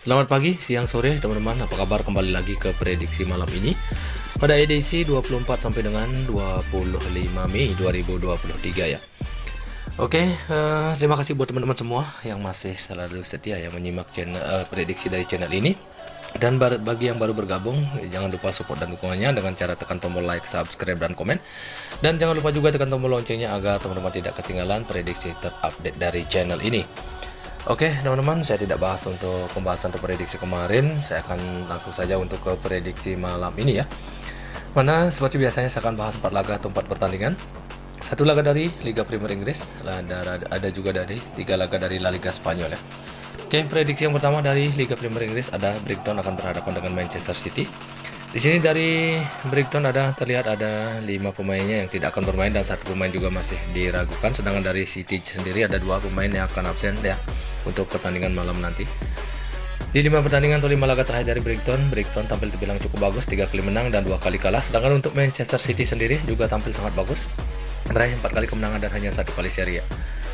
Selamat pagi, siang, sore teman-teman. Apa kabar? Kembali lagi ke prediksi malam ini pada edisi 24 sampai dengan 25 Mei 2023 ya. Oke, terima kasih buat teman-teman semua yang masih selalu setia yang menyimak prediksi dari channel ini. Dan bagi yang baru bergabung, jangan lupa support dan dukungannya dengan cara tekan tombol like, subscribe, dan komen. Dan jangan lupa juga tekan tombol loncengnya agar teman-teman tidak ketinggalan prediksi terupdate dari channel ini. Oke teman-teman, saya tidak bahas untuk pembahasan untuk prediksi kemarin. Saya akan langsung saja untuk ke prediksi malam ini ya. Mana seperti biasanya saya akan bahas 4 laga atau 4 pertandingan. 1 laga dari Liga Premier Inggris, ada juga dari 3 laga dari La Liga Spanyol ya. Oke, prediksi yang pertama dari Liga Premier Inggris ada Brighton akan berhadapan dengan Manchester City. Di sini dari Brighton terlihat ada 5 pemainnya yang tidak akan bermain dan 1 pemain juga masih diragukan. Sedangkan dari City sendiri ada 2 pemain yang akan absen ya untuk pertandingan malam nanti. Di 5 pertandingan atau 5 laga terakhir dari Brighton tampil terbilang cukup bagus, 3 kali menang dan 2 kali kalah. Sedangkan untuk Manchester City sendiri juga tampil sangat bagus, meraih 4 kali kemenangan dan hanya 1 kali seri ya.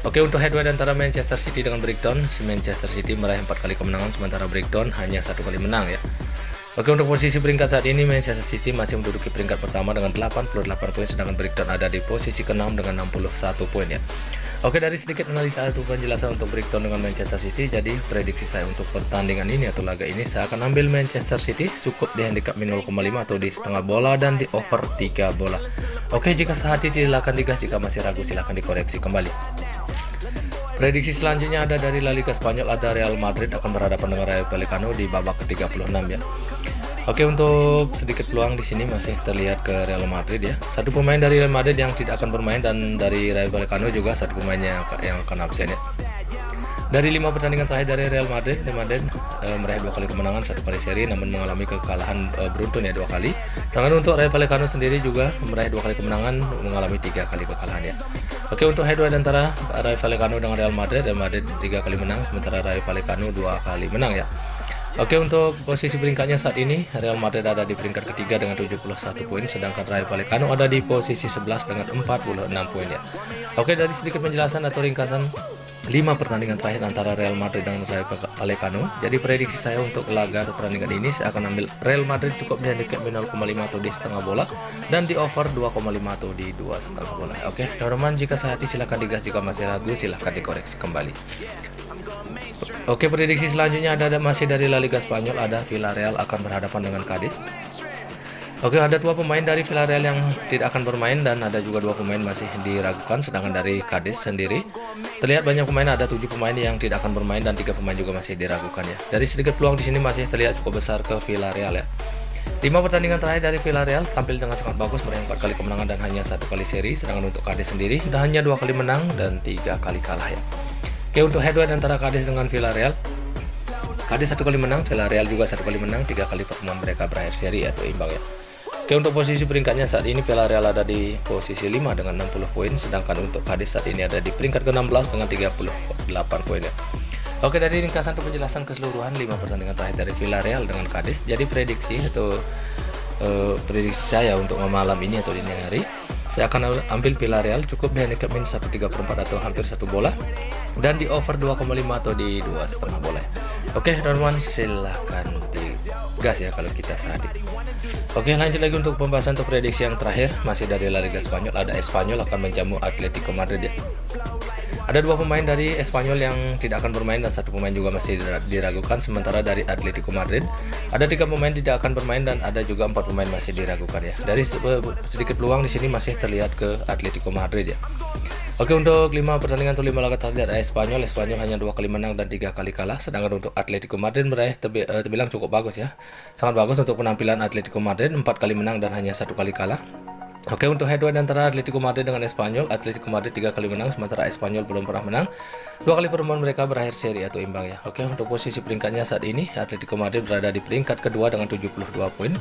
Oke, untuk head to head antara Manchester City dengan Brighton, Manchester City meraih 4 kali kemenangan sementara Brighton hanya 1 kali menang ya. Oke, untuk posisi peringkat saat ini Manchester City masih menduduki peringkat pertama dengan 88 poin, sedangkan Brighton ada di posisi ke-6 dengan 61 poin ya. Oke, dari sedikit analisa atau penjelasan untuk Brighton dengan Manchester City, jadi prediksi saya untuk pertandingan ini atau laga ini saya akan ambil Manchester City cukup di handicap min 0,5 atau di setengah bola dan di over 3 bola. Oke, jika sehati silakan digas, jika masih ragu silahkan dikoreksi kembali. Prediksi selanjutnya ada dari La Liga Spanyol, ada Real Madrid akan berhadapan dengan Rayo Vallecano di babak ke-36 ya. Oke, untuk sedikit peluang di sini masih terlihat ke Real Madrid ya. 1 pemain dari Real Madrid yang tidak akan bermain dan dari Rayo Vallecano juga 1 pemain yang akan absen ya. Dari 5 pertandingan terakhir dari Real Madrid meraih 2 kali kemenangan, 1 kali seri, namun mengalami kekalahan beruntun ya 2 kali. Sedangkan untuk Rayo Vallecano sendiri juga meraih 2 kali kemenangan, mengalami 3 kali kekalahan ya. Oke, untuk head to head antara Rayo Vallecano dengan Real Madrid 3 kali menang, sementara Rayo Vallecano 2 kali menang ya. Oke, untuk posisi peringkatnya saat ini Real Madrid ada di peringkat ketiga dengan 71 poin, sedangkan Rayo Vallecano ada di posisi 11 dengan 46 poin ya. Oke, dari sedikit penjelasan atau ringkasan 5 pertandingan terakhir antara Real Madrid dan Rayo Vallecano. Jadi prediksi saya untuk laga atau pertandingan ini saya akan ambil Real Madrid cukup di handicap 0,5 atau di setengah bola dan di over 2,5 atau di 2,5 bola. Oke, teman-teman, jika sehati silahkan digas, jika masih ragu silahkan dikoreksi kembali. Oke, prediksi selanjutnya masih dari La Liga Spanyol, ada Villarreal akan berhadapan dengan Cadiz. Oke, ada 2 pemain dari Villarreal yang tidak akan bermain dan ada juga 2 pemain masih diragukan. Sedangkan dari Cadiz sendiri terlihat banyak pemain, ada 7 pemain yang tidak akan bermain dan 3 pemain juga masih diragukan ya. Dari sedikit peluang di sini masih terlihat cukup besar ke Villarreal ya. 5 pertandingan terakhir dari Villarreal tampil dengan sangat bagus, meraih 4 kali kemenangan dan hanya 1 kali seri. Sedangkan untuk Cadiz sendiri hanya 2 kali menang dan 3 kali kalah ya. Oke, untuk head to head antara Cadiz dengan Villarreal, Cadiz 1 kali menang, Villarreal juga 1 kali menang, 3 kali pertemuan mereka berakhir seri atau imbang ya. Oke, untuk posisi peringkatnya saat ini Villarreal ada di posisi 5 dengan 60 poin, sedangkan untuk Cadiz saat ini ada di peringkat ke-16 dengan 38 poin ya. Oke, dari ringkasan atau penjelasan keseluruhan 5 pertandingan terakhir dari Villarreal dengan Cadiz, jadi prediksi saya untuk malam ini atau dini hari, saya akan ambil Villarreal cukup di handicap min 1,34 atau hampir 1 bola dan di over 2,5 atau di 2,5 bola. Oke teman-teman, silahkan digas ya kalau kita sehati. Oke, lanjut lagi untuk pembahasan untuk prediksi yang terakhir masih dari La Liga Spanyol, ada Espanyol akan menjamu Atletico Madrid ya. Ada 2 pemain dari Espanyol yang tidak akan bermain dan 1 pemain juga masih diragukan, sementara dari Atletico Madrid ada 3 pemain tidak akan bermain dan ada juga 4 pemain masih diragukan ya. Dari sedikit peluang di sini masih terlihat ke Atletico Madrid ya. Oke, untuk 5 pertandingan atau 5 laga terakhir Espanyol hanya 2 kali menang dan 3 kali kalah, sedangkan untuk Atletico Madrid meraih terbilang cukup bagus ya. Sangat bagus untuk penampilan Atletico Madrid, 4 kali menang dan hanya 1 kali kalah. Oke, untuk head to head antara Atletico Madrid dengan Espanyol, Atletico Madrid 3 kali menang, sementara Espanyol belum pernah menang. 2 kali pertemuan mereka berakhir seri atau imbang ya. Oke, untuk posisi peringkatnya saat ini Atletico Madrid berada di peringkat kedua dengan 72 poin.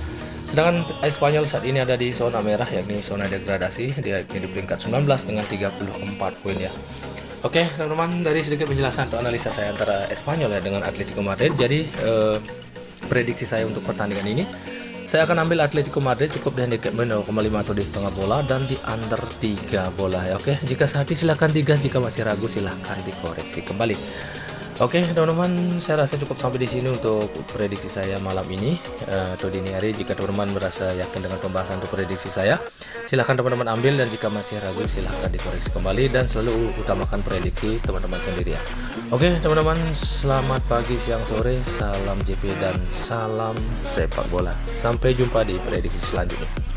Sedangkan Espanyol saat ini ada di zona merah, yakni zona degradasi, dia di peringkat 19 dengan 34 poin ya. Oke, teman-teman, dari sedikit penjelasan atau analisa saya antara Espanyol ya dengan Atletico Madrid, jadi prediksi saya untuk pertandingan ini, saya akan ambil Atletico Madrid cukup di handicap 0,5 atau di setengah bola dan di under 3 bola ya. Oke, jika sehati silahkan digas, jika masih ragu silahkan dikoreksi kembali. Oke teman-teman, saya rasa cukup sampai di sini untuk prediksi saya malam ini atau dini hari. Jika teman-teman merasa yakin dengan pembahasan untuk prediksi saya, silahkan teman-teman ambil, dan jika masih ragu silahkan dikoreksi kembali, dan selalu utamakan prediksi teman-teman sendiri ya. Oke teman-teman, selamat pagi, siang, sore, salam JP dan salam sepak bola. Sampai jumpa di prediksi selanjutnya.